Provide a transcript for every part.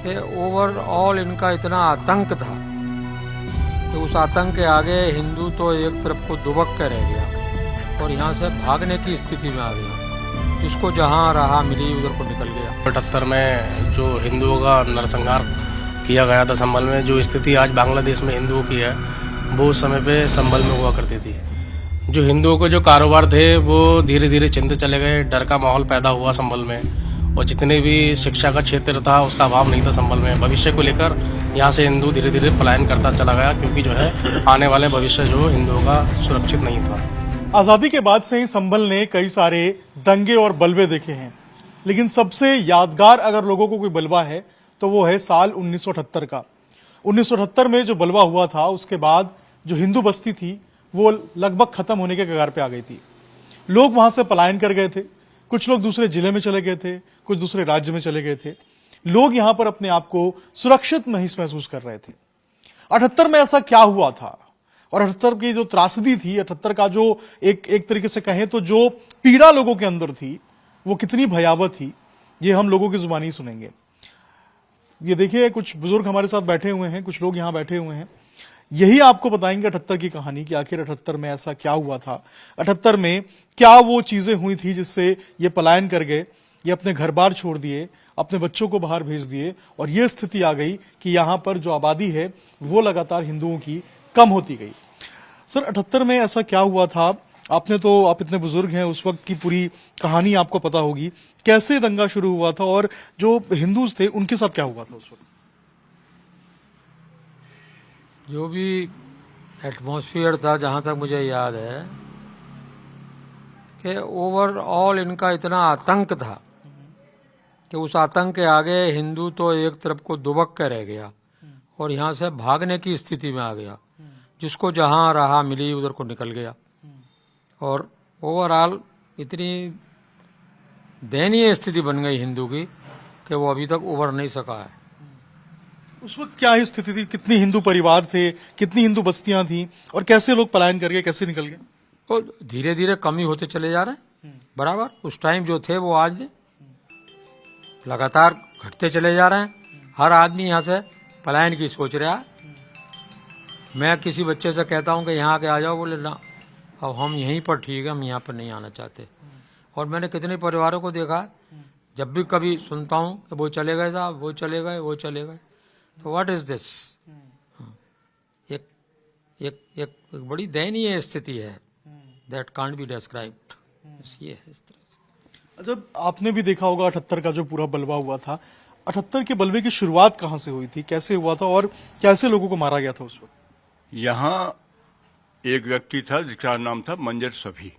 कि ओवरऑल इनका इतना आतंक था कि उस आतंक के आगे हिंदू तो एक तरफ को दुबक के रह गया और यहाँ से भागने की स्थिति में आ गया। जिसको जहाँ राह मिली उधर को निकल गया। 78 में जो हिंदुओं का नरसंहार किया गया था संभल में, जो स्थिति आज बांग्लादेश में हिंदुओं की है वो उस समय पे संभल में हुआ करती थी। जो हिंदुओं के जो कारोबार थे वो धीरे धीरे छिनते चले गए, डर का माहौल पैदा हुआ संभल में, और जितने भी शिक्षा का क्षेत्र था उसका अभाव नहीं था संभल में। भविष्य को लेकर यहाँ से हिंदू धीरे धीरे पलायन करता चला गया, क्योंकि जो है आने वाले भविष्य जो हिंदुओं का सुरक्षित नहीं था। आजादी के बाद से ही संभल ने कई सारे दंगे और बलवे देखे हैं, लेकिन सबसे यादगार अगर लोगों को कोई बलवा है तो वो है साल 1978 का। 1978 में जो बलवा हुआ था उसके बाद जो हिंदू बस्ती थी वो लगभग खत्म होने के कगार पे आ गई थी। लोग वहां से पलायन कर गए थे, कुछ लोग दूसरे जिले में चले गए थे, कुछ दूसरे राज्य में चले गए थे। लोग यहां पर अपने आप को सुरक्षित महसूस कर रहे थे। 78 में ऐसा क्या हुआ था और 78 की जो त्रासदी थी, 78 का जो एक तरीके से कहें तो जो पीड़ा लोगों के अंदर थी वो कितनी भयावह थी, ये हम लोगों की जुबानी सुनेंगे। ये देखिए कुछ बुजुर्ग हमारे साथ बैठे हुए हैं, कुछ लोग यहां बैठे हुए हैं, यही आपको बताएंगे 78 की कहानी कि आखिर 78 में ऐसा क्या हुआ था, 78 में क्या वो चीजें हुई थी जिससे ये पलायन कर गए, ये अपने घर बार छोड़ दिए, अपने बच्चों को बाहर भेज दिए और ये स्थिति आ गई कि यहां पर जो आबादी है वो लगातार हिंदुओं की कम होती गई। सर 78 में ऐसा क्या हुआ था? आप इतने बुजुर्ग हैं, उस वक्त की पूरी कहानी आपको पता होगी, कैसे दंगा शुरू हुआ था और जो हिंदू थे उनके साथ क्या हुआ था उस वक्त? जो भी एटमॉस्फेयर था, जहाँ तक मुझे याद है कि ओवरऑल इनका इतना आतंक था कि उस आतंक के आगे हिंदू तो एक तरफ को दुबक के रह गया और यहाँ से भागने की स्थिति में आ गया। जिसको जहाँ राह मिली उधर को निकल गया और ओवरऑल इतनी दयनीय स्थिति बन गई हिंदू की कि वो अभी तक उभर नहीं सका है। उस वक्त क्या स्थिति थी? कितने हिंदू परिवार थे, कितनी हिंदू बस्तियां थी और कैसे लोग पलायन कर गए, कैसे निकल गए? तो धीरे धीरे कमी होते चले जा रहे हैं बराबर। उस टाइम जो थे वो आज लगातार घटते चले जा रहे हैं। हर आदमी यहाँ से पलायन की सोच रहा है। मैं किसी बच्चे से कहता हूँ कि यहाँ आके आ जाओ, बोले ना अब हम यहीं पर ठीक है, हम यहाँ पर नहीं आना चाहते। और मैंने कितने परिवारों को देखा, जब भी कभी सुनता हूँ कि वो चले गए साहब, वो चले गए, वो चले गए, तो व्हाट इज दिस? एक एक एक बड़ी दयनीय स्थिति है, दैट कांट बी डिस्क्राइब्ड। ये है इस तरह से। अच्छा, आपने भी देखा होगा 78 का जो पूरा बलवा हुआ था, 78 के बलवे की शुरुआत कहाँ से हुई थी, कैसे हुआ था और कैसे लोगों को मारा गया था उस वक्त? यहाँ एक व्यक्ति था जिसका नाम था मंजर सफी।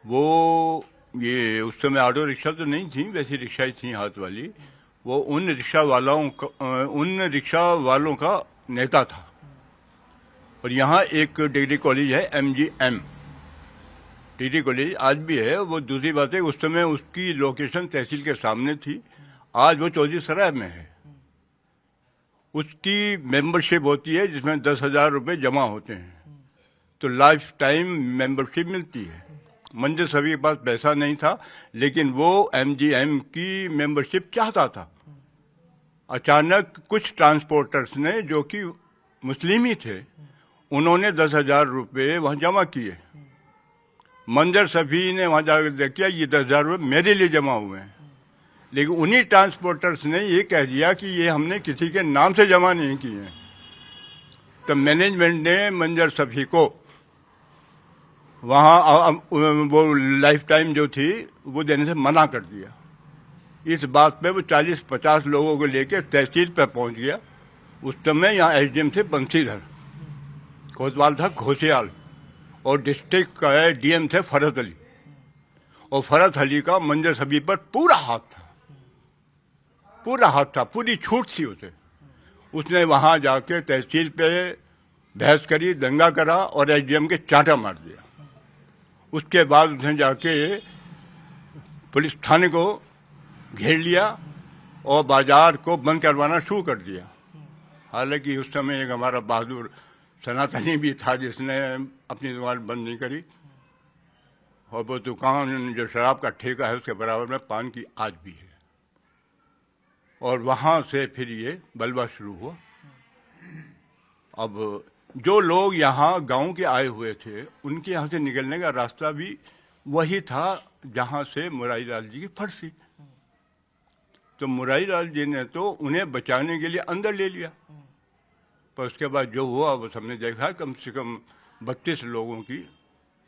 वो ये उस समय ऑटो रिक्शा तो नहीं थी, वैसी रिक्शाएं थी हाथ वाली। वो उन रिक्शा वालों का नेता था। और यहाँ एक डिग्री कॉलेज है, MGM डिग्री कॉलेज, आज भी है। वो दूसरी बात है, उस समय उसकी लोकेशन तहसील के सामने थी, आज वो चौधरी सराय में है। उसकी मेंबरशिप होती है जिसमें 10,000 रुपये जमा होते हैं, तो लाइफ टाइम मेंबरशिप मिलती है। मंजर सभी के पास पैसा नहीं था, लेकिन वो MGM की मेंबरशिप चाहता था। अचानक कुछ ट्रांसपोर्टर्स ने, जो कि मुस्लिम ही थे, उन्होंने 10,000 रुपये वहाँ जमा किए। मंजर सफी ने वहाँ जाकर देखा, ये 10,000 रुपये मेरे लिए जमा हुए हैं। लेकिन उन्हीं ट्रांसपोर्टर्स ने ये कह दिया कि ये हमने किसी के नाम से जमा नहीं किए हैं। तो मैनेजमेंट ने मंजर सफी को वहाँ वो लाइफ टाइम जो थी वो देने से मना कर दिया। इस बात पे वो 40-50 लोगों को लेकर तहसील पे पहुंच गया। उस समय यहाँ SDM थे बंसीधर, कोतवाल था घोषयाल, और डिस्ट्रिक्ट का DM थे फरहत अली। और फरहत अली का मंजर सभी पर पूरा हाथ था, पूरी छूट थी उसे। उसने वहाँ जाके तहसील पे बहस करी, दंगा करा और SDM के चांटा मार दिया। उसके बाद उसने जाके पुलिस थाने को घेर लिया और बाजार को बंद करवाना शुरू कर दिया। हालांकि उस समय एक हमारा बहादुर सनातनी भी था जिसने अपनी दुकान बंद नहीं करी, और वो दुकान जो शराब का ठेका है उसके बराबर में पान की आज भी है। और वहाँ से फिर ये बलवा शुरू हुआ। अब जो लोग यहाँ गांव के आए हुए थे, उनके यहाँ से निकलने का रास्ता भी वही था जहाँ से मुरारी लाल जी की फर्सी। तो मुरारी लाल जी ने तो उन्हें बचाने के लिए अंदर ले लिया, पर उसके बाद जो हुआ वो सबने देखा, कम से कम 32 लोगों की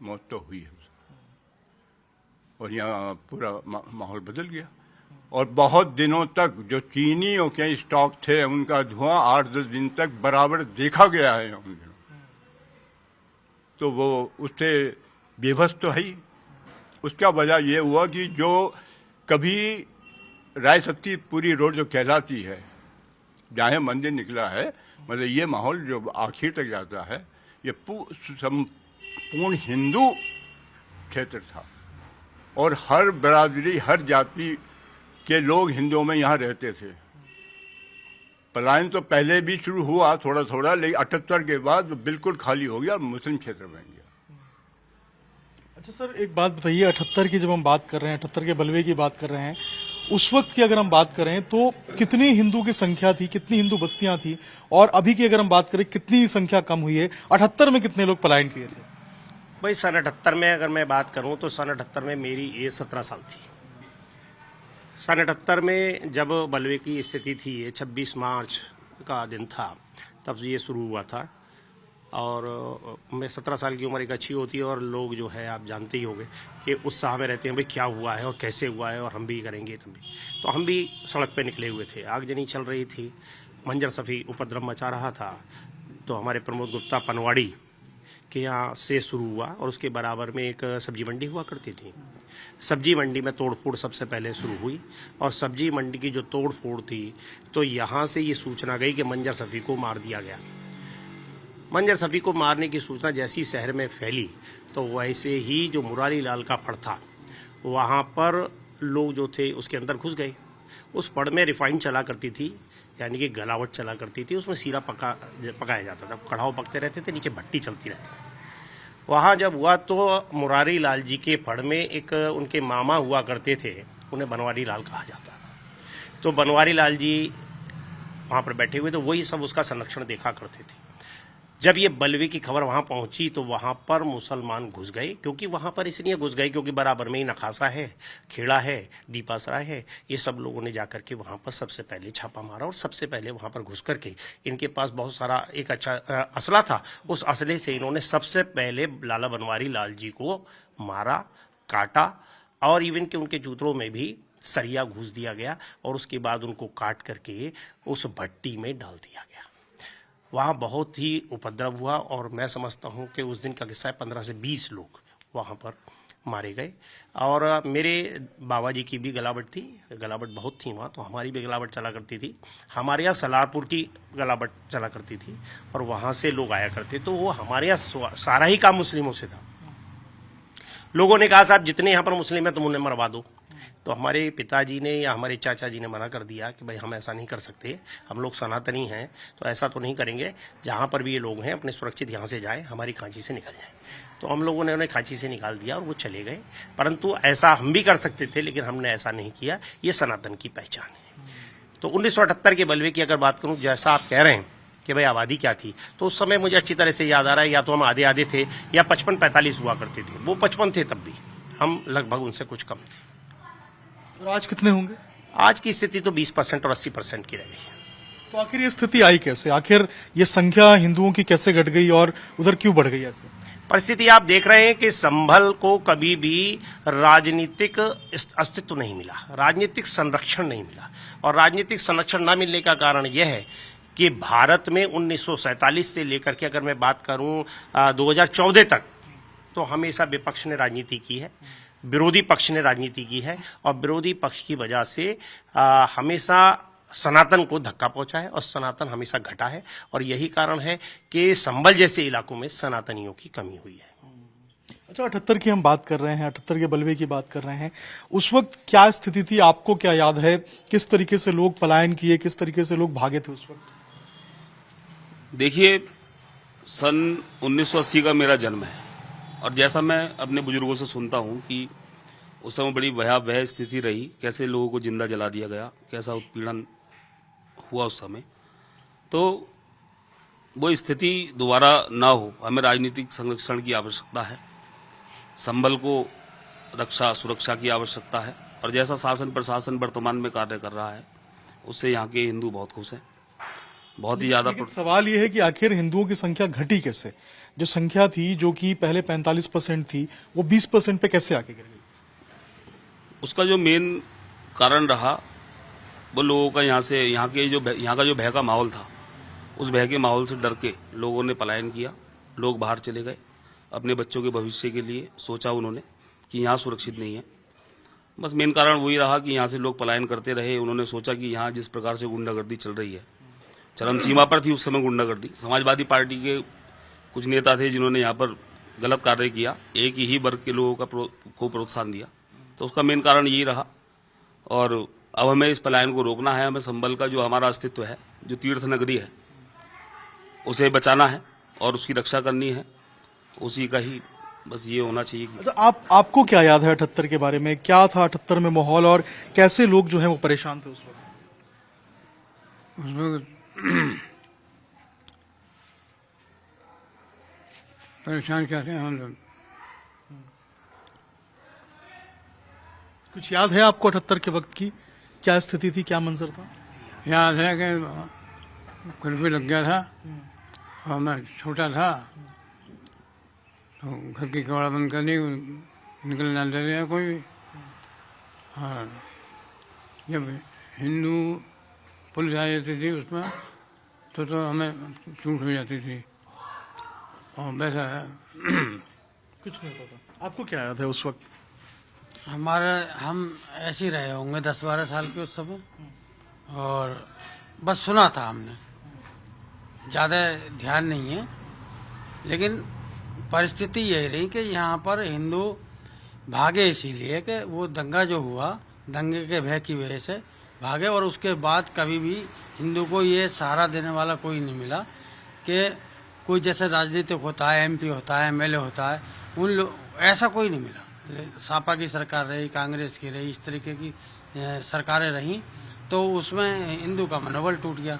मौत तो हुई है और यहाँ पूरा माहौल बदल गया। और बहुत दिनों तक जो चीनियों के स्टॉक थे उनका धुआं 8-10 दिन तक बराबर देखा गया है उन दिनों। तो वो उससे बेबस तो है ही। उसका वजह ये हुआ कि जो कभी राय शक्ति पूरी रोड जो कहलाती है, जहाँ मंदिर निकला है, मतलब ये माहौल जो आखिर तक जाता है, ये संपूर्ण हिंदू क्षेत्र था और हर बिरादरी, हर जाति के लोग हिंदुओं में यहाँ रहते थे। पलायन तो पहले भी शुरू हुआ थोड़ा थोड़ा, लेकिन 78 के बाद बिल्कुल खाली हो गया और मुस्लिम क्षेत्र बन गया। अच्छा सर, एक बात बताइए, 78 की जब हम बात कर रहे हैं, 78 के बलवे की बात कर रहे हैं, उस वक्त की अगर हम बात करें तो कितनी हिंदू की संख्या थी, कितनी हिंदू बस्तियां थी, और अभी की अगर हम बात करें कितनी संख्या कम हुई है? 78 में कितने लोग पलायन किए थे? भाई सन 78 में अगर मैं बात करूं तो सन 78 में मेरी एज 17 साल थी। सन 78 में जब बलवे की स्थिति थी, ये 26 मार्च का दिन था, तब ये शुरू हुआ था। और मैं 17 साल की उम्र एक अच्छी होती है और लोग जो है आप जानते ही होंगे कि उत्साह में रहते हैं, भाई क्या हुआ है और कैसे हुआ है और हम भी करेंगे तब भी। तो हम भी सड़क पे निकले हुए थे, आगजनी चल रही थी, मंजर सफ़ी उपद्रव मचा रहा था। तो हमारे प्रमोद गुप्ता पनवाड़ी के यहाँ से शुरू हुआ और उसके बराबर में एक सब्जी मंडी हुआ करती थी। सब्जी मंडी में तोड़फोड़ सबसे पहले शुरू हुई और सब्जी मंडी की जो तोड़फोड़ थी, तो यहाँ से ये सूचना गई कि मंजर सफ़ी को मार दिया गया। मंजर सफ़ी को मारने की सूचना जैसी शहर में फैली, तो वैसे ही जो मुरारी लाल का फड़ था, वहाँ पर लोग जो थे उसके अंदर घुस गए। उस फड़ में रिफाइंड चला करती थी, यानी कि गलावट चला करती थी, उसमें सीरा पकाया जाता था, कढ़ाव पकते रहते थे, नीचे भट्टी चलती रहती थी। वहाँ जब हुआ तो मुरारी लाल जी के फड़ में एक उनके मामा हुआ करते थे, उन्हें बनवारी लाल कहा जाता था। तो बनवारी लाल जी वहाँ पर बैठे हुए, तो वही सब उसका संरक्षण देखा करते थे। जब ये बलवे की खबर वहाँ पहुँची तो वहाँ पर मुसलमान घुस गए, क्योंकि वहाँ पर इसलिए घुस गए क्योंकि बराबर में ही नखासा है, खेड़ा है, दीपासराय है। ये सब लोगों ने जाकर के वहाँ पर सबसे पहले छापा मारा और सबसे पहले वहाँ पर घुस करके इनके पास बहुत सारा एक अच्छा असला था, उस असले से इन्होंने सबसे पहले लाला बनवारी लाल जी को मारा, काटा और इवन के उनके जूतों में भी सरिया घुस दिया गया और उसके बाद उनको काट करके उस भट्टी में डाल दिया गया। वहाँ बहुत ही उपद्रव हुआ और मैं समझता हूँ कि उस दिन का किस्सा है 15 से 20 लोग वहाँ पर मारे गए। और मेरे बाबा जी की भी गलावट थी, गलावट बहुत थी वहाँ, तो हमारी भी गलावट चला करती थी। हमारे यहाँ सलारपुर की गलावट चला करती थी और वहाँ से लोग आया करते, तो वो हमारे यहाँ सारा ही काम मुस्लिमों से था। लोगों ने कहा साहब जितने यहाँ पर मुस्लिम हैं तुम उन्हें मरवा दो। तो हमारे पिताजी ने या हमारे चाचा जी ने मना कर दिया कि भाई हम ऐसा नहीं कर सकते, हम लोग सनातनी हैं तो ऐसा तो नहीं करेंगे, जहाँ पर भी ये लोग हैं अपने सुरक्षित यहाँ से जाएं, हमारी खांची से निकल जाएं। तो हम लोगों ने उन्हें खांची से निकाल दिया और वो चले गए। परंतु ऐसा हम भी कर सकते थे, लेकिन हमने ऐसा नहीं किया, ये सनातन की पहचान है। तो 1978 के बलवे की अगर बात करूँ, जैसा आप कह रहे हैं कि भाई आबादी क्या थी, तो उस समय मुझे अच्छी तरह से याद आ रहा है, या तो हम आधे आधे थे या 55-45 हुआ करते थे। वो 55 थे तब भी, हम लगभग उनसे कुछ कम थे। और आज कितने होंगे? आज की स्थिति तो 20% और 80% की रह गई है। तो आखिर ये स्थिति आई कैसे? आखिर ये संख्या हिंदुओं की कैसे घट गई और उधर क्यों बढ़ गई ऐसे? परिस्थिति आप देख रहे हैं कि संभल को कभी भी राजनीतिक अस्तित्व नहीं मिला, राजनीतिक संरक्षण नहीं मिला। और राजनीतिक संरक्षण न मिलने का कारण यह है कि भारत में 1947 से लेकर के अगर मैं बात करूं 2014 तक, तो हमेशा विपक्ष ने राजनीति की है, विरोधी पक्ष ने राजनीति की है और विरोधी पक्ष की वजह से हमेशा सनातन को धक्का पहुंचा है और सनातन हमेशा घटा है। और यही कारण है कि संभल जैसे इलाकों में सनातनियों की कमी हुई है। अच्छा, 78 की हम बात कर रहे हैं, 78 के बलवे की बात कर रहे हैं, उस वक्त क्या स्थिति थी? आपको क्या याद है? किस तरीके से लोग पलायन किए, किस तरीके से लोग भागे थे उस वक्त? देखिए, सन 1980 का मेरा जन्म है और जैसा मैं अपने बुजुर्गों से सुनता हूँ कि उस समय बड़ी भयावह स्थिति रही, कैसे लोगों को जिंदा जला दिया गया, कैसा उत्पीड़न हुआ उस समय, तो वो स्थिति दोबारा ना हो, हमें राजनीतिक संरक्षण की आवश्यकता है, संबल को रक्षा सुरक्षा की आवश्यकता है, और जैसा शासन प्रशासन वर्तमान में कार्य कर रहा है उससे यहाँ के हिंदू बहुत खुश हैं, बहुत ही ज़्यादा। लेकिन सवाल यह है कि आखिर हिंदुओं की संख्या घटी कैसे? जो संख्या थी, जो कि पहले 45% थी, वो 20% पे कैसे आके गिर गई? उसका जो मेन कारण रहा वो लोगों का यहाँ का जो भय का माहौल था, उस भय के माहौल से डर के लोगों ने पलायन किया, लोग बाहर चले गए, अपने बच्चों के भविष्य के लिए सोचा उन्होंने कि यहाँ सुरक्षित नहीं है। बस मेन कारण वही रहा कि यहाँ से लोग पलायन करते रहे। उन्होंने सोचा कि यहाँ जिस प्रकार से गुंडागर्दी चल रही है, चरम सीमा पर थी उस समय गुंडागर्दी। समाजवादी पार्टी के कुछ नेता थे जिन्होंने यहाँ पर गलत कार्य किया, एक ही वर्ग के लोगों को प्रोत्साहन दिया, तो उसका मेन कारण यही रहा। और अब हमें इस पलायन को रोकना है, हमें संबल का जो हमारा अस्तित्व है, जो तीर्थ नगरी है, उसे बचाना है और उसकी रक्षा करनी है। उसी का ही बस ये होना चाहिए कि तो आपको क्या याद है 78 के बारे में? क्या था 78 में माहौल और कैसे लोग जो हैं वो परेशान थे उस वक्त? उस वक्त परेशान क्या थे हम लोग। कुछ याद है आपको 78 के वक्त की क्या स्थिति थी, क्या मंजर था? याद है कि कर्फ्यू लग गया था और मैं छोटा था, तो घर की कबाड़ा बंद कर दी, निकलने ना दे रहा कोई भी। और जब हिंदू पुलिस आ जाती थी उसमें तो हमें छूट हो जाती थी, और वैसा कुछ नहीं होता था। आपको क्या याद है उस वक्त? हम ऐसे ही रहे होंगे 10-12 साल के उस समय, और बस सुना था हमने, ज़्यादा ध्यान नहीं है। लेकिन परिस्थिति यही रही कि यहाँ पर हिंदू भागे इसीलिए कि वो दंगा जो हुआ, दंगे के भय की वजह से भागे, और उसके बाद कभी भी हिंदू को ये सहारा देने वाला कोई नहीं मिला कि कोई जैसे राजनीतिक होता है, एमपी होता है, एमएलए होता है, ऐसा कोई नहीं मिला। सापा की सरकार रही, कांग्रेस की रही, इस तरीके की सरकारें रहीं, तो उसमें हिंदू का मनोबल टूट गया,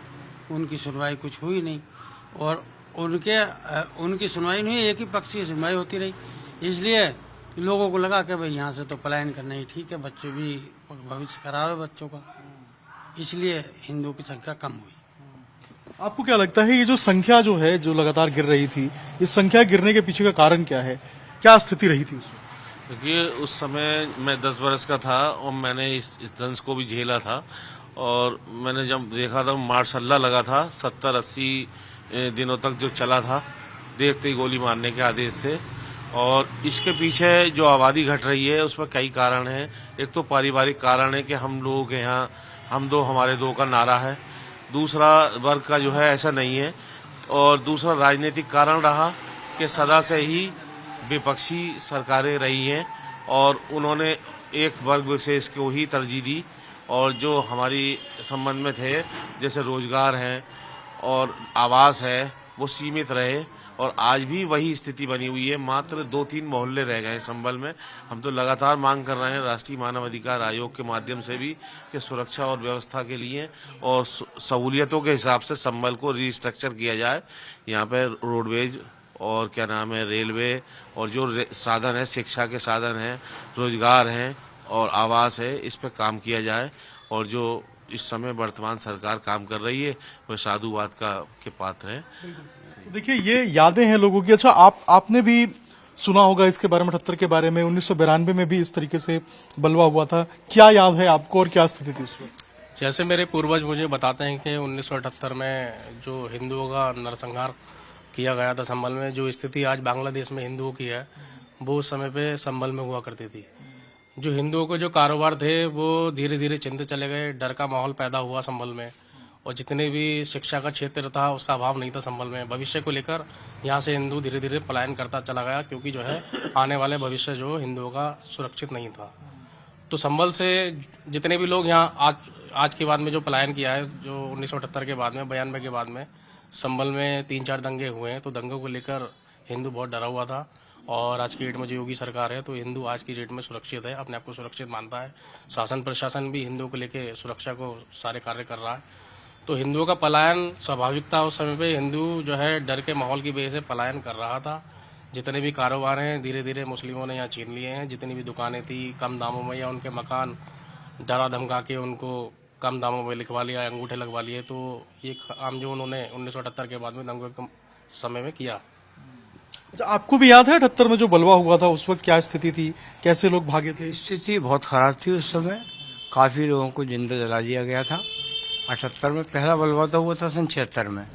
उनकी सुनवाई कुछ हुई नहीं, और उनकी सुनवाई नहीं, एक ही पक्ष की सुनवाई होती रही। इसलिए लोगों को लगा कि भाई यहाँ से तो पलायन करना ही ठीक है, बच्चे भी भविष्य खराब है बच्चों का, इसलिए हिंदुओं की संख्या कम हुई। आपको क्या लगता है ये जो संख्या जो है, जो लगातार गिर रही थी, इस संख्या गिरने के पीछे का कारण क्या है? क्या स्थिति रही थी उसमें? देखिए, उस समय मैं 10 वर्ष का था और मैंने इस दंश को भी झेला था, और मैंने जब देखा था मार्शल लॉ लगा था, 70-80 दिनों तक जो चला था, देखते ही गोली मारने के आदेश थे। और इसके पीछे जो आबादी घट रही है उसमें कई कारण हैं। एक तो पारिवारिक कारण है कि हम लोगों के यहाँ हम दो हमारे दो का नारा है, दूसरा वर्ग का जो है ऐसा नहीं है, और दूसरा राजनीतिक कारण रहा कि सदा से ही विपक्षी सरकारें रही हैं और उन्होंने एक वर्ग विशेष को ही तरजीह दी, और जो हमारी संबंध में थे जैसे रोजगार है और आवास है वो सीमित रहे, और आज भी वही स्थिति बनी हुई है। मात्र 2-3 मोहल्ले रह गए संभल में। हम तो लगातार मांग कर रहे हैं राष्ट्रीय मानव अधिकार आयोग के माध्यम से भी कि सुरक्षा और व्यवस्था के लिए और सहूलियतों के हिसाब से संभल को रिस्ट्रक्चर किया जाए। यहाँ पे रोडवेज और क्या नाम है रेलवे और जो साधन है, शिक्षा के साधन हैं, रोजगार हैं और आवास है, इस पे काम किया जाए। और जो इस समय वर्तमान सरकार काम कर रही है वह साधुवाद के पात्र हैं। तो देखिए, ये यादें हैं लोगों की। अच्छा, आपने भी सुना होगा इसके बारे में, 78 के बारे में। 1992 में भी इस तरीके से बलवा हुआ था। क्या याद है आपको और क्या स्थिति थी उसमें? जैसे मेरे पूर्वज मुझे बताते हैं कि 1978 में जो हिंदुओं का नरसंहार किया गया था संभल में, जो स्थिति आज बांग्लादेश में हिंदुओं की है वो उस समय पे संभल में हुआ करती थी। जो हिंदुओं के जो कारोबार थे वो धीरे धीरे चिंते चले गए, डर का माहौल पैदा हुआ संभल में, और जितने भी शिक्षा का क्षेत्र था उसका अभाव नहीं था संभल में। भविष्य को लेकर यहाँ से हिंदू धीरे धीरे पलायन करता चला गया, क्योंकि जो है आने वाले भविष्य जो हिंदुओं का सुरक्षित नहीं था। तो संभल से जितने भी लोग यहाँ आज के बाद में जो पलायन किया है, जो 1978 के बाद में, 92 के बाद में संभल में 3-4 दंगे हुए हैं, तो दंगों को लेकर हिंदू बहुत डरा हुआ था। और आज की डेट में जो योगी सरकार है तो हिंदू आज की डेट में सुरक्षित है, अपने आप को सुरक्षित मानता है। शासन प्रशासन भी हिंदुओं को लेकर सुरक्षा को सारे कार्य कर रहा है। तो हिंदुओं का पलायन स्वाभाविक था। उस समय पे हिंदू जो है डर के माहौल की वजह से पलायन कर रहा था। जितने भी कारोबार हैं धीरे धीरे मुस्लिमों ने यहाँ छीन लिए हैं। जितनी भी दुकानें थी कम दामों में या उनके मकान डरा धमका के उनको कम दामों में लिखवा लिया, अंगूठे लगवा लिए। तो ये काम जो उन्होंने 1978 के बाद में दंगों के समय में किया। अच्छा, आपको भी याद है 78 में जो बलवा हुआ था उस वक्त क्या स्थिति थी, कैसे लोग भागे थे? स्थिति बहुत खराब थी उस समय। काफी लोगों को जिंदा जला दिया गया था। 78 में पहला बलवा तो हुआ था सन 76 में,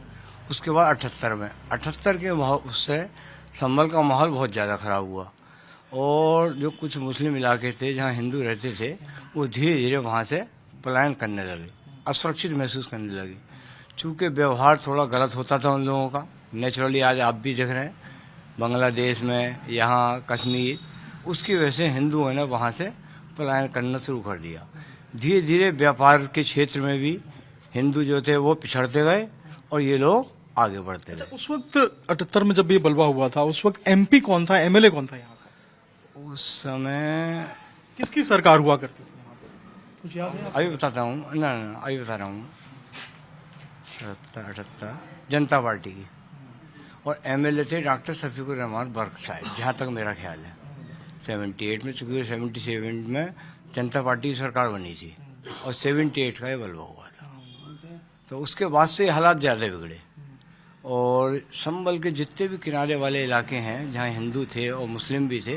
उसके बाद 78 में। 78 के उससे संभल का माहौल बहुत ज़्यादा खराब हुआ और जो कुछ मुस्लिम इलाके थे जहाँ हिंदू रहते थे वो धीरे धीरे वहाँ से पलायन करने लगे, असुरक्षित महसूस करने लगे। चूँकि व्यवहार थोड़ा गलत होता था उन लोगों का, नेचुरली आज आप भी देख रहे हैं बांग्लादेश में, यहाँ कश्मीर, उसकी वजह से हिंदुओं ने वहाँ से पलायन करना शुरू कर दिया। धीरे धीरे व्यापार के क्षेत्र में भी हिंदू जो थे वो पिछड़ते गए और ये लोग आगे बढ़ते गए। उस वक्त 78 में जब ये बलवा हुआ था उस वक्त एमपी कौन था, एमएलए कौन था यहाँ का? उस समय किसकी सरकार हुआ करती थी यहाँ पे, कुछ याद है? अभी बताता हूँ, ना अभी बता रहा हूँ। 78 जनता पार्टी की, और एमएलए थे डॉक्टर शफीकुर रहमान बर्क साहब, जहाँ तक मेरा ख्याल है। 78 में, चूंकि 77 में जनता पार्टी की सरकार बनी थी और 78 का ये बलवा हुआ था। तो उसके बाद से हालात ज़्यादा बिगड़े और संभल के जितने भी किनारे वाले इलाके हैं जहाँ हिंदू थे और मुस्लिम भी थे,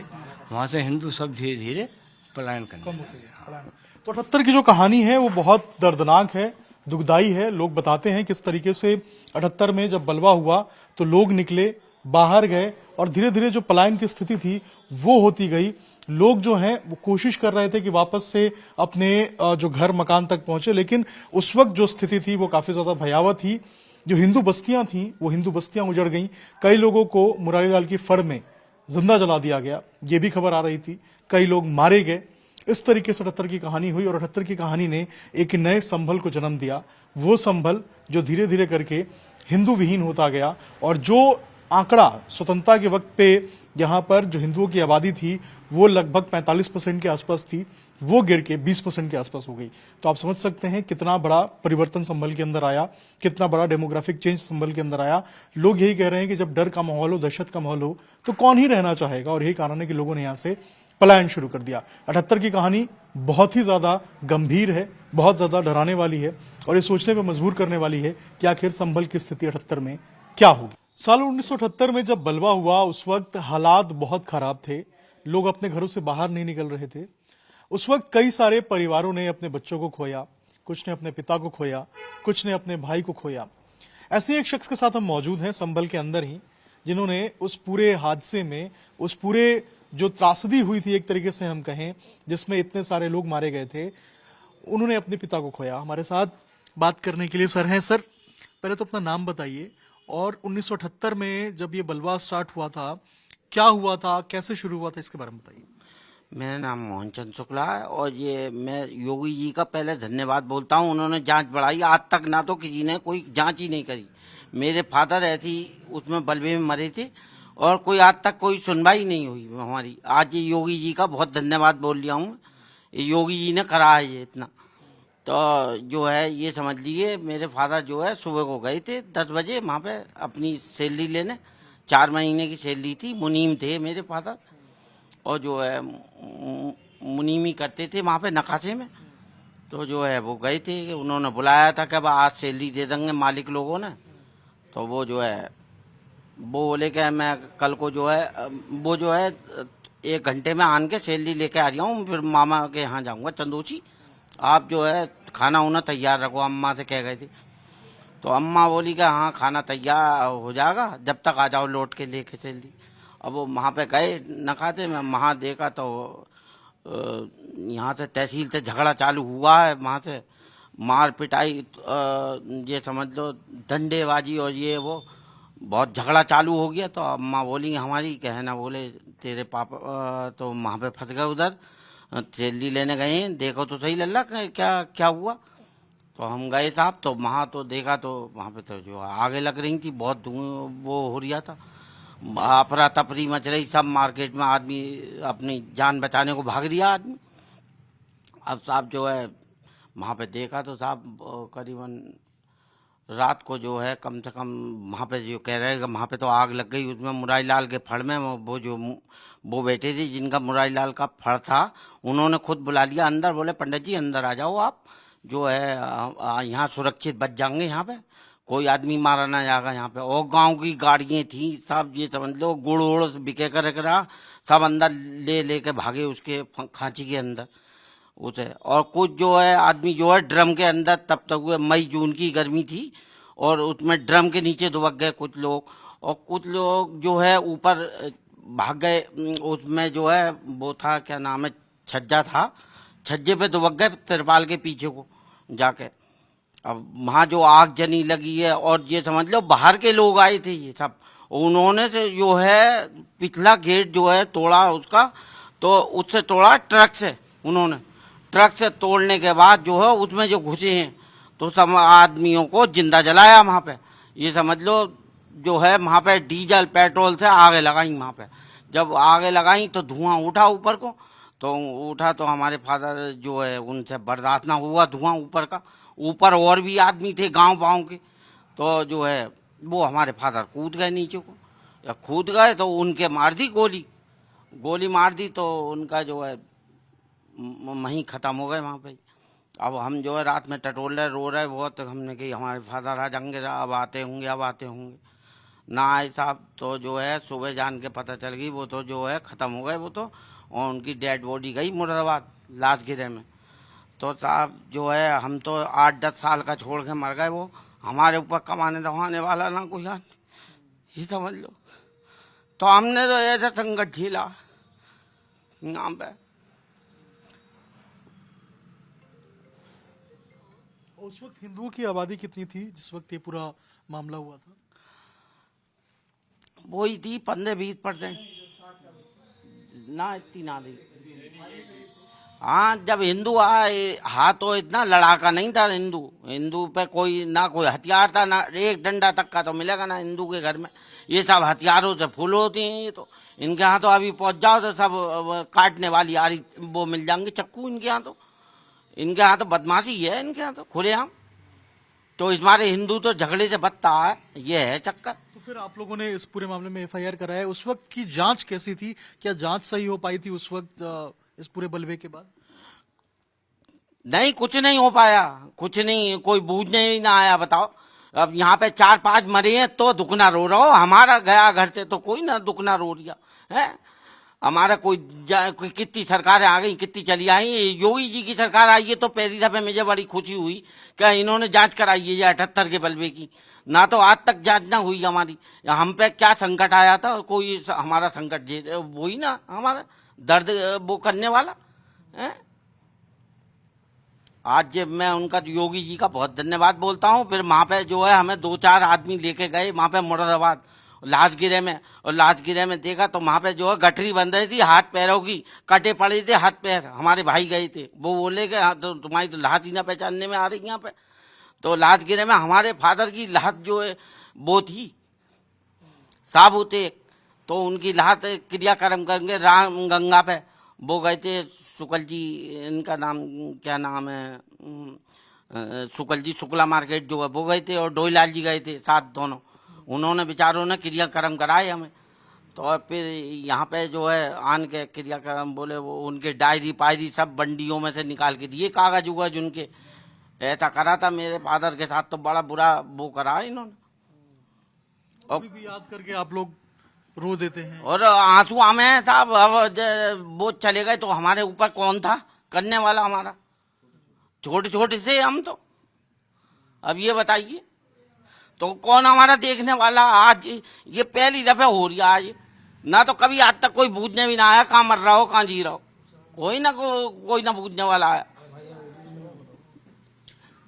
वहाँ से हिंदू सब धीरे धीरे पलायन करने लगे। तो 78 की जो कहानी है वो बहुत दर्दनाक है, दुखदाई है। लोग बताते हैं किस तरीके से 78 में जब बलवा हुआ तो लोग निकले, बाहर गए और धीरे धीरे जो पलायन की स्थिति थी वो होती गई। लोग जो हैं वो कोशिश कर रहे थे कि वापस से अपने जो घर मकान तक पहुंचे, लेकिन उस वक्त जो स्थिति थी वो काफी ज्यादा भयावह थी। जो हिंदू बस्तियां थी वो हिंदू बस्तियां उजड़ गईं। कई लोगों को मुरारीलाल की फड़ में जिंदा जला दिया गया, ये भी खबर आ रही थी। कई लोग मारे गए। इस तरीके से 78 की कहानी हुई और 78 की कहानी ने एक नए संभल को जन्म दिया। वो संभल जो धीरे धीरे करके हिंदू विहीन होता गया और जो आंकड़ा स्वतंत्रता के वक्त पे यहाँ पर जो हिंदुओं की आबादी थी वो लगभग 45% के आसपास थी, वो गिर के 20% के आसपास हो गई। तो आप समझ सकते हैं कितना बड़ा परिवर्तन संभल के अंदर आया, कितना बड़ा डेमोग्राफिक चेंज संभल के अंदर आया। लोग यही कह रहे हैं कि जब डर का माहौल हो, दहशत का माहौल हो तो कौन ही रहना चाहेगा, और यही कारण है कि लोगों ने यहाँ से पलायन शुरू कर दिया। 78 की कहानी बहुत ही ज्यादा गंभीर है, बहुत ज्यादा डराने वाली है और ये सोचने पर मजबूर करने वाली है कि आखिर संभल की स्थिति 78 में क्या होगी। साल 1978 में जब बलवा हुआ उस वक्त हालात बहुत खराब थे। लोग अपने घरों से बाहर नहीं निकल रहे थे। उस वक्त कई सारे परिवारों ने अपने बच्चों को खोया, कुछ ने अपने पिता को खोया, कुछ ने अपने भाई को खोया। ऐसे एक शख्स के साथ हम मौजूद हैं संभल के अंदर ही, जिन्होंने उस पूरे हादसे में, उस पूरे जो त्रासदी हुई थी एक तरीके से हम कहें, जिसमें इतने सारे लोग मारे गए थे, उन्होंने अपने पिता को खोया। हमारे साथ बात करने के लिए सर हैं। सर, पहले तो अपना नाम बताइए और 1978 में जब ये बलवा स्टार्ट हुआ था क्या हुआ था, कैसे शुरू हुआ था, इसके बारे में बताइए। मेरा नाम मोहन चंद शुक्ला है और ये मैं योगी जी का पहले धन्यवाद बोलता हूँ। उन्होंने जांच बढ़ाई, आज तक ना तो किसी ने कोई जांच ही नहीं करी। मेरे फादर ऐसी उसमें बलवे में मरे थे और कोई आज तक कोई सुनवाई नहीं हुई हमारी। आज ये योगी जी का बहुत धन्यवाद बोल लिया हूँ, ये योगी जी ने करा है ये इतना। तो जो है ये समझ लीजिए मेरे फादर जो है सुबह को गए थे 10 बजे वहाँ पे अपनी सैलरी लेने, 4 महीने की सैलरी थी। मुनीम थे मेरे फादर और जो है मुनीमी करते थे वहाँ पे नकाशे में। तो जो है वो गए थे, उन्होंने बुलाया था कि आज सैलरी दे देंगे मालिक लोगों ने। तो वो जो है वो बोले कि मैं कल को जो है वो जो है 1 घंटे में आन के सैलरी लेके आ रहा हूँ, फिर मामा के यहाँ जाऊँगा चंदोची, आप जो है खाना उना तैयार रखो, अम्मा से कह गए थे। तो अम्मा बोली कि हाँ खाना तैयार हो जाएगा, जब तक आ जाओ लौट के लेके सैलरी। अब वो वहाँ पे गए नखाते में, वहाँ देखा तो यहाँ से तहसील से झगड़ा चालू हुआ है, वहाँ से मार पिटाई, ये समझ लो डंडेबाजी और ये वो बहुत झगड़ा चालू हो गया। तो अम्मा बोली हमारी कहना, बोले तेरे पापा तो वहाँ पे फंस गए, उधर सैलरी लेने गए हैं, देखो तो सही लल्ला क्या क्या हुआ। तो हम गए साहब, तो वहाँ तो देखा तो वहाँ पे तो जो आगे लग रही थी, बहुत वो हो रहा था, अफरा तफरी मच रही, सब मार्केट में आदमी अपनी जान बचाने को भाग दिया आदमी। अब साहब जो है वहाँ पे देखा तो साहब करीबन रात को जो है कम से कम वहाँ पे जो कह रहे हैं कि वहाँ पे तो आग लग गई, उसमें मुरारी लाल के फड़ में वो बैठे थे जिनका मुरारी लाल का फड़ था, उन्होंने खुद बुला लिया अंदर, बोले पंडित जी अंदर आ जाओ, आप जो है यहाँ सुरक्षित बच जाएंगे, यहाँ पे कोई आदमी मारा ना जाएगा यहाँ पे। और गांव की गाड़ियाँ थी सब, ये समझ लो गुड़ उड़ बिके कर रख रहा, सब अंदर ले के भागे उसके खांची के अंदर उसे। और कुछ जो है आदमी जो है ड्रम के अंदर, तब तक हुए मई जून की गर्मी थी, और उसमें ड्रम के नीचे दुबक गए कुछ लोग, और कुछ लोग जो है ऊपर भाग गए। उसमें जो है वो था, क्या नाम है, छज्जा था, छज्जे पे दुबक गए तिरपाल के पीछे को जाके। अब वहाँ जो आग जनी लगी है, और ये समझ लो बाहर के लोग आए थे ये सब, उन्होंने से जो है पिछला गेट जो है तोड़ा उसका, तो उससे तोड़ा ट्रक से, उन्होंने ट्रक से तोड़ने के बाद जो है उसमें जो घुसे हैं तो सब आदमियों को जिंदा जलाया वहाँ पे। ये समझ लो जो है वहाँ पे डीजल पेट्रोल से आगे लगाई, वहाँ पे जब आगे लगाई तो धुआं उठा ऊपर को, तो उठा तो हमारे फादर जो है उनसे बर्दाश्त ना हुआ धुआं ऊपर का। ऊपर और भी आदमी थे गांव के, तो जो है वो हमारे फादर कूद गए नीचे को, या कूद गए तो उनके मार दी गोली मार दी, तो उनका जो है वहीं खत्म हो गए वहाँ पे। अब हम जो है रात में टटोल रहे, रो रहे बहुत, हमने कही हमारे फादर आ जाएंगे, अब आते होंगे ना आए साहब। तो जो है सुबह जान के पता चल गई वो तो जो है ख़त्म हो गए वो तो, और उनकी डेड बॉडी गई मुरादाबाद लाशगिरे में। तो साहब जो है हम तो 8-10 साल का छोड़ के मर गए, वो हमारे ऊपर कमाने दवाने वाला ना कोई आदमी, ये समझ लो। तो हमने तो ऐसा संकट झेला यहाँ पे। उस वक्त हिंदुओं की आबादी कितनी थी जिस वक्त ये पूरा मामला हुआ था? वही थी 15-20%, ना इतनी ना थी। हाँ, जब हिंदू आए हाँ तो इतना लड़ाका नहीं था। हिंदू पे कोई ना कोई हथियार था, ना एक डंडा तक का तो मिलेगा ना हिंदू के घर में। ये सब हथियारों से फुल होती हैं ये तो। इनके यहाँ तो अभी पहुंच जाओ तो सब काटने वाली आरी वो मिल जाएंगे चक्कू इनके यहाँ तो। इनके यहाँ तो बदमाशी है, इनके यहाँ तो खुलेआम। तो इस बारे हिंदू तो झगड़े से बचता है, ये है चक्कर। तो फिर आप लोगों ने इस पूरे मामले में एफआईआर कराया, उस वक्त की जांच कैसी थी? क्या जांच सही हो पाई थी उस वक्त इस पूरे बलवे के बाद? नहीं, कुछ नहीं हो पाया, कुछ नहीं, कोई बूझने ही ना आया। बताओ, अब यहाँ पे 4-5 मरे हैं तो दुखना रो रहा हो, हमारा गया घर से तो कोई ना दुखना रो रिया है। हमारा कोई कितनी सरकारें आ गई, कितनी चली आई। योगी जी की सरकार आई है तो पहली दफे मुझे बड़ी खुशी हुई कि इन्होंने जांच कराई है ये 78 के बलवे की। ना तो आज तक जांच ना हुई हमारी। हम पे क्या संकट आया था, कोई हमारा संकट वही ना हमारा दर्द वो करने वाला है। आज मैं उनका योगी जी का बहुत धन्यवाद बोलता हूँ। फिर वहाँ पे जो है हमें 2-4 आदमी लेके गए वहाँ पे मुरादाबाद लाशगिरे में, और लाशगिरे में देखा तो वहाँ पे जो है गठरी बंध रही थी, हाथ पैरों की कटे पड़े थे हाथ पैर। हमारे भाई गए थे, वो बोले कि तो तुम्हारी तो लाश ही ना पहचानने में आ रही यहाँ पे। तो लाशगिरे में हमारे फादर की लाश जो है वो थी साबुत एक, तो उनकी लाश क्रियाक्रम करेंगे राम गंगा पे वो गए थे। शुक्ल जी, इनका नाम क्या नाम है, शुक्ल जी, शुक्ला मार्केट जो है वो गए थे, और डोईलाल जी गए थे साथ दोनों। उन्होंने बेचारों ने क्रियाक्रम कराए हमें। तो फिर यहाँ पे जो है आन के क्रियाक्रम बोले, वो उनके डायरी पायरी सब बंडियों में से निकाल के दिए, कागज उगज उनके। ऐसा करा था मेरे फादर के साथ, तो बड़ा बुरा वो करा इन्होंने। अभी भी याद करके आप लोग रो देते हैं और आंसू आमे हैं साहब। अब वो चले गए तो हमारे ऊपर कौन था करने वाला, हमारा छोटे छोटे से हम तो। अब ये बताइए तो कौन हमारा देखने वाला? आज ये पहली दफे हो रही है आज, ना तो कभी आज तक कोई पूछने भी ना आया कहाँ मर रहा हो कहाँ जी रहा हो, कोई ना पूछने वाला आया।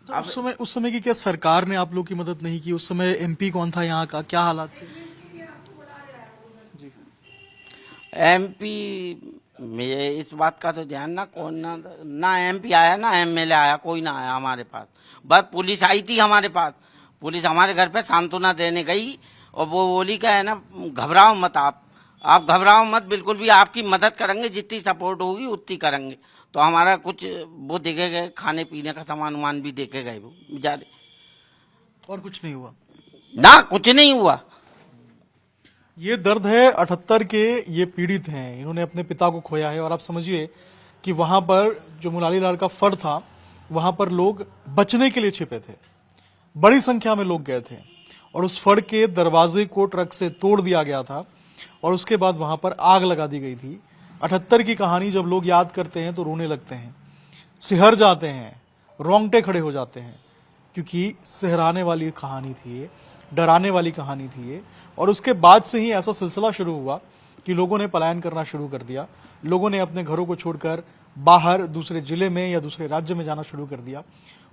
तो उस समय की क्या सरकार ने आप लोग की मदद नहीं की? उस समय एमपी कौन था यहाँ का, क्या हालात थे? एमपी मेरे इस बात का तो ध्यान ना, कौन ना एमपी आया ना एमएलए आया, कोई ना आया हमारे पास। बस पुलिस आई थी हमारे पास, पुलिस हमारे घर पे सांत्वना देने गई, और वो बोली क्या है ना, घबराओ मत आप घबराओ मत, बिल्कुल भी आपकी मदद करेंगे, जितनी सपोर्ट होगी उतनी करेंगे। तो हमारा कुछ वो देखे गए, खाने पीने का सामान वामान भी देखे गए वो बेचारे। और कुछ नहीं हुआ? ना, कुछ नहीं हुआ। ये दर्द है 78 के, ये पीड़ित हैं, इन्होंने अपने पिता को खोया है। और आप समझिए कि वहां पर जो मुलाली लाल का फड़ था, वहां पर लोग बचने के लिए छिपे थे, बड़ी संख्या में लोग गए थे और उस फड़ के दरवाजे को ट्रक से तोड़ दिया गया था और उसके बाद वहां पर आग लगा दी गई थी। 78 की कहानी जब लोग याद करते हैं तो रोने लगते हैं, सिहर जाते हैं, रोंगटे खड़े हो जाते हैं, क्योंकि सिहराने वाली कहानी थी ये, डराने वाली कहानी थी ये। और उसके बाद से ही ऐसा सिलसिला शुरू हुआ कि लोगों ने पलायन करना शुरू कर दिया, लोगों ने अपने घरों को छोड़कर बाहर दूसरे जिले में या दूसरे राज्य में जाना शुरू कर दिया।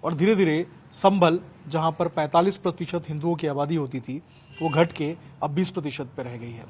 और धीरे धीरे संभल, जहां पर 45% हिंदुओं की आबादी होती थी, वो घट के अब 20% पे रह गई है।